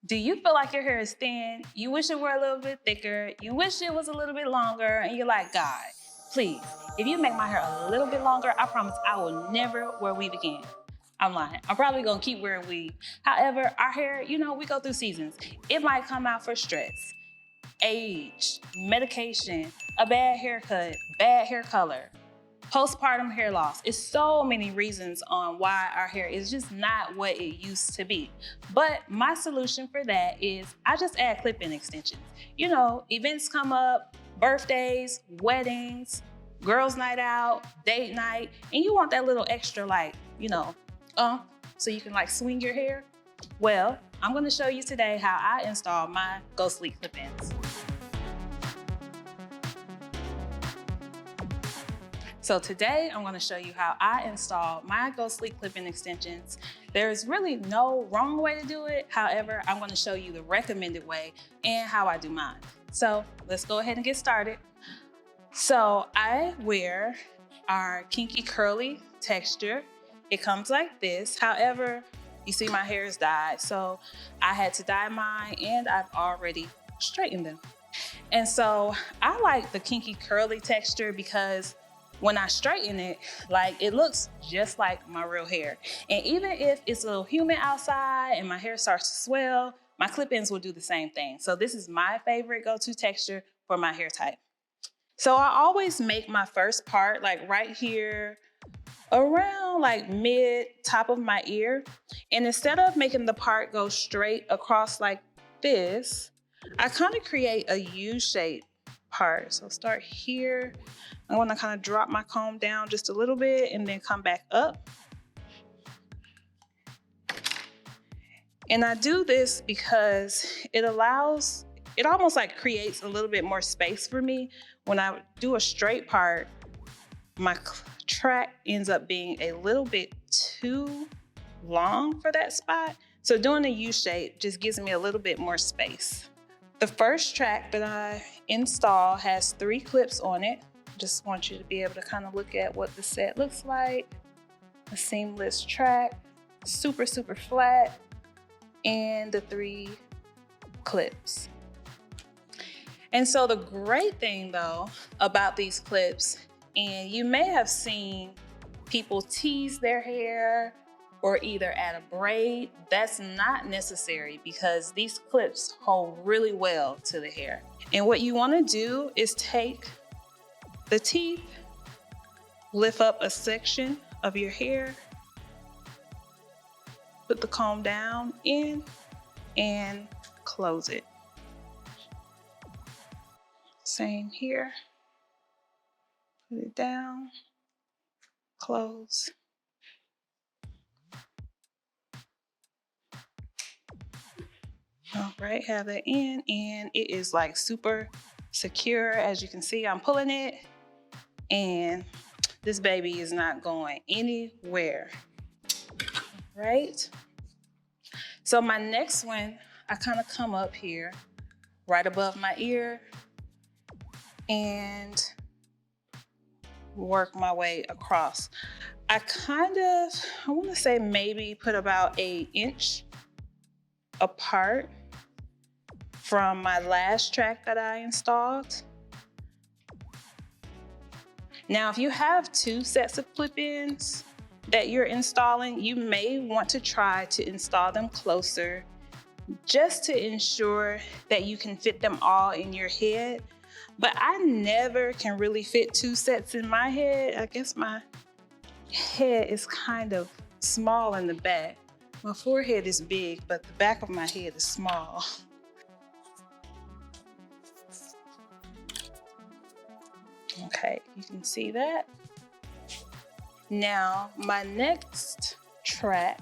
Do you feel like your hair is thin? You wish it were a little bit thicker. You wish it was a little bit longer. And you're like, God, please, if you make my hair a little bit longer, I promise I will never wear weave again. I'm lying. I'm probably gonna keep wearing weave. However, our hair, we go through seasons. It might come out for stress, age, medication, a bad haircut, bad hair color, postpartum hair loss. It's so many reasons on why our hair is just not what it used to be. But my solution for that is I just add clip-in extensions. Events come up, birthdays, weddings, girls' night out, date night, and you want that little extra so you can swing your hair. Well, I'm gonna show you today how I install my Go Sleek clip-ins. So today, I'm gonna show you how I install my Go Sleek clip-in extensions. There's really no wrong way to do it. However, I'm gonna show you the recommended way and how I do mine. So let's go ahead and get started. So I wear our Kinky Curly texture. It comes like this. However, you see my hair is dyed, so I had to dye mine and I've already straightened them. And so I like the Kinky Curly texture because when I straighten it, it looks just like my real hair. And even if it's a little humid outside and my hair starts to swell, my clip-ins will do the same thing. So this is my favorite go-to texture for my hair type. So I always make my first part right here around mid top of my ear. And instead of making the part go straight across like this, I kind of create a U-shaped part. So start here. I want to kind of drop my comb down just a little bit and then come back up. And I do this because it almost creates a little bit more space for me. When I do a straight part, my track ends up being a little bit too long for that spot. So doing a U-shape just gives me a little bit more space. The first track that I install has 3 clips on it. Just want you to be able to kind of look at what the set looks like. A seamless track, super, super flat, and the 3 clips. And so the great thing though about these clips, and you may have seen people tease their hair or either add a braid, that's not necessary because these clips hold really well to the hair. And what you wanna do is take the teeth, lift up a section of your hair, put the comb down in, and close it. Same here. Put it down, close. All right, have that in, and it is super secure. As you can see, I'm pulling it, and this baby is not going anywhere. Right? So my next one, I kind of come up here, right above my ear, and work my way across. I want to say maybe put about 1 inch apart from my last track that I installed. Now, if you have 2 sets of clip-ins that you're installing, you may want to try to install them closer just to ensure that you can fit them all in your head. But I never can really fit 2 sets in my head. I guess my head is kind of small in the back. My forehead is big, but the back of my head is small. Okay, you can see that. Now, my next track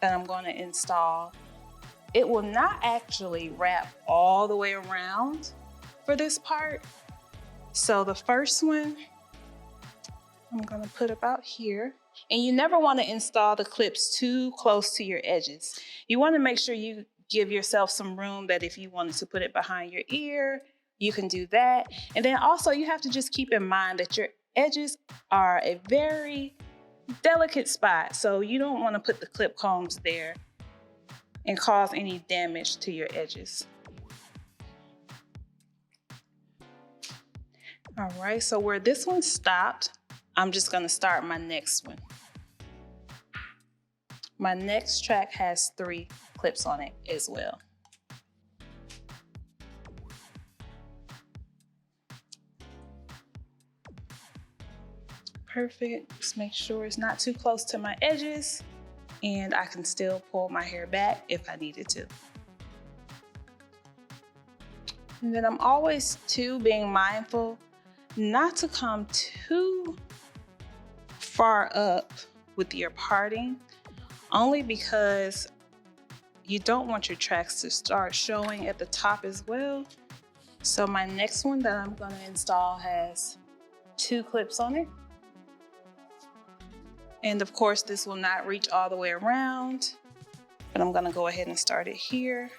that I'm going to install, it will not actually wrap all the way around for this part. So the first one, I'm going to put about here. And you never want to install the clips too close to your edges. You want to make sure you give yourself some room that if you wanted to put it behind your ear, you can do that. And then also you have to just keep in mind that your edges are a very delicate spot. So you don't want to put the clip combs there and cause any damage to your edges. All right, so where this one stopped, I'm just gonna start my next one. My next track has 3 clips on it as well. Perfect, just make sure it's not too close to my edges and I can still pull my hair back if I needed to. And then I'm always being mindful not to come too far up with your parting, only because you don't want your tracks to start showing at the top as well. So my next one that I'm gonna install has 2 clips on it. And of course, this will not reach all the way around, but I'm gonna go ahead and start it here.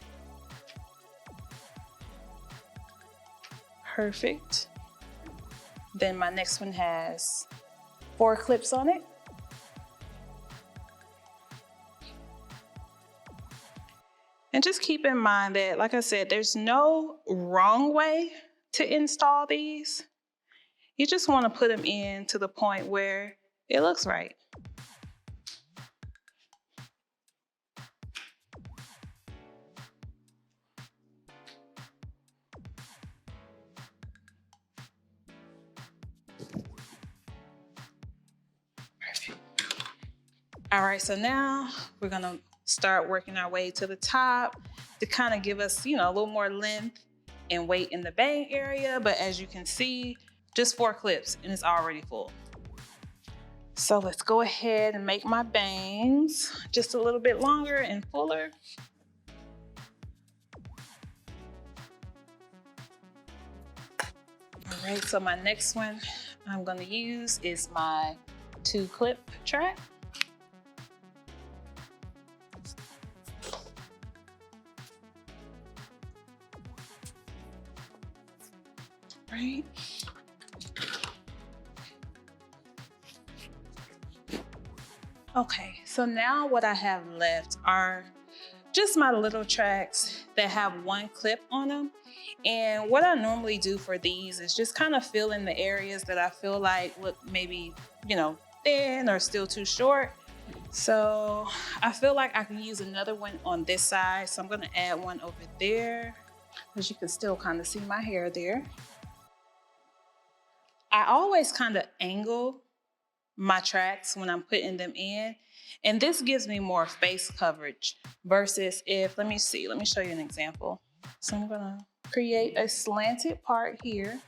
Perfect. Then my next one has 4 clips on it. And just keep in mind that, like I said, there's no wrong way to install these. You just want to put them in to the point where it looks right. Perfect. All right, so now we're gonna start working our way to the top to kind of give us, a little more length and weight in the bang area. But as you can see, just 4 clips and it's already full. So let's go ahead and make my bangs just a little bit longer and fuller. All right, so my next one I'm gonna use is my 2 clip track. Right. Okay, so now what I have left are just my little tracks that have 1 clip on them. And what I normally do for these is just kind of fill in the areas that I feel like look maybe, thin or still too short. So I feel like I can use another one on this side. So I'm gonna add one over there, as you can still kind of see my hair there. I always kind of angle my tracks when I'm putting them in, and this gives me more face coverage versus if, let me show you an example. So I'm gonna create a slanted part here.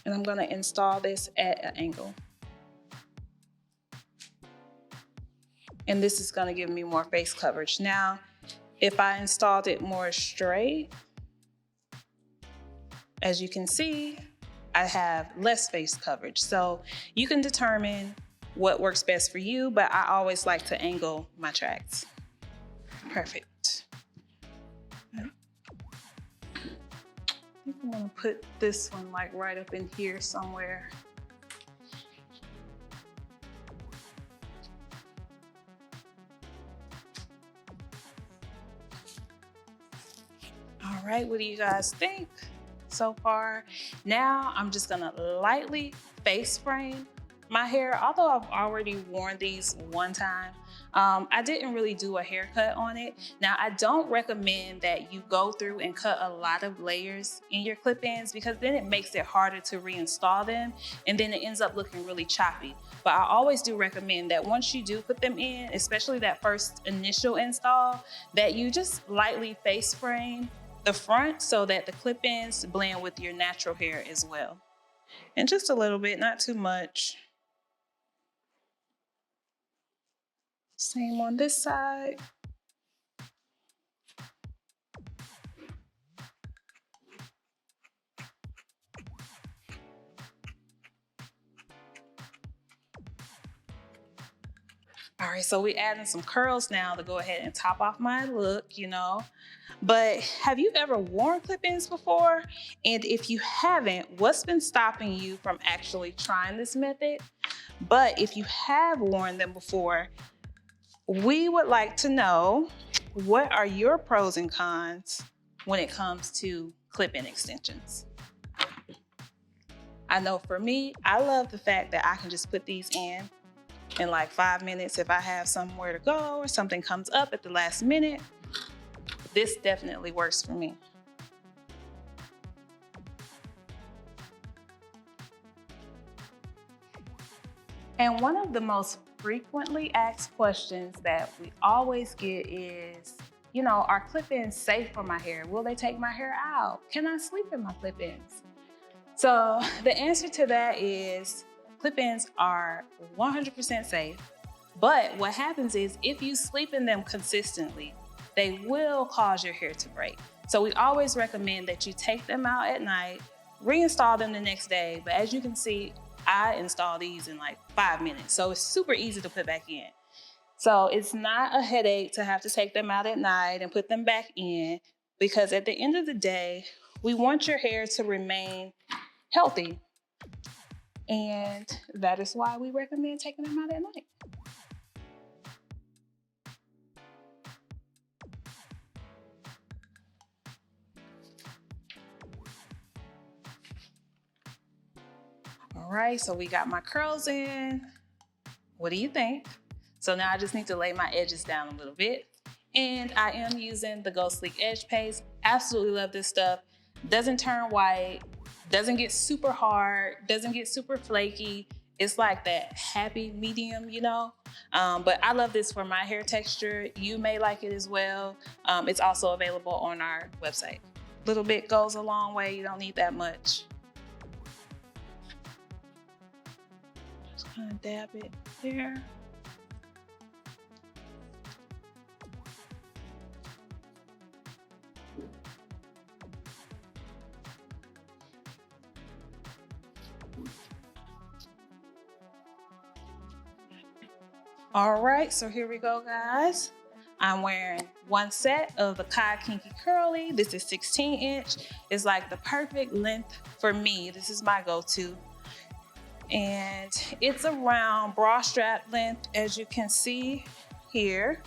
And I'm gonna install this at an angle. And this is gonna give me more face coverage. Now, if I installed it more straight, as you can see, I have less face coverage. So you can determine what works best for you, but I always like to angle my tracks. Perfect. I think I'm gonna put this one like right up in here somewhere. All right, what do you guys think so far? Now I'm just gonna lightly face frame my hair. Although I've already worn these one time, I didn't really do a haircut on it. Now, I don't recommend that you go through and cut a lot of layers in your clip-ins, because then it makes it harder to reinstall them and then it ends up looking really choppy. But I always do recommend that once you do put them in, especially that first initial install, that you just lightly face frame the front so that the clip-ins blend with your natural hair as well. And just a little bit, not too much. Same on this side. All right, so we're adding some curls now to go ahead and top off my look, But have you ever worn clip-ins before? And if you haven't, what's been stopping you from actually trying this method? But if you have worn them before, we would like to know, what are your pros and cons when it comes to clip-in extensions? I know for me, I love the fact that I can just put these in like 5 minutes if I have somewhere to go or something comes up at the last minute. This definitely works for me. And one of the most frequently asked questions that we always get is, are clip-ins safe for my hair? Will they take my hair out? Can I sleep in my clip-ins? So the answer to that is clip-ins are 100% safe. But what happens is if you sleep in them consistently, they will cause your hair to break. So we always recommend that you take them out at night, reinstall them the next day. But as you can see, I install these in like 5 minutes. So it's super easy to put back in. So it's not a headache to have to take them out at night and put them back in, because at the end of the day, we want your hair to remain healthy. And that is why we recommend taking them out at night. All right, so we got my curls in. What do you think? So now I just need to lay my edges down a little bit. And I am using the Go Sleek Edge Paste. Absolutely love this stuff. Doesn't turn white, doesn't get super hard, doesn't get super flaky. It's like that happy medium, But I love this for my hair texture. You may like it as well. It's also available on our website. Little bit goes a long way. You don't need that much. Just kind of dab it there. All right, so here we go, guys. I'm wearing one set of the Kai Kinky Curly. This is 16 inch. It's like the perfect length for me. This is my go-to. And it's around bra strap length, as you can see here.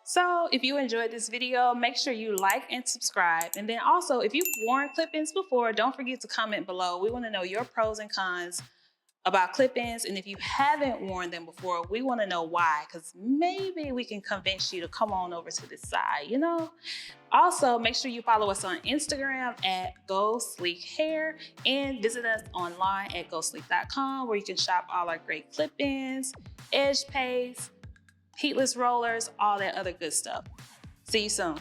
So if you enjoyed this video, make sure you like and subscribe. And then also, if you've worn clip-ins before, don't forget to comment below. We want to know your pros and cons about clip-ins, and if you haven't worn them before, we want to know why, because maybe we can convince you to come on over to this side, Also, make sure you follow us on Instagram at Go Sleek Hair, and visit us online at gosleek.com, where you can shop all our great clip-ins, edge paste, heatless rollers, all that other good stuff. See you soon.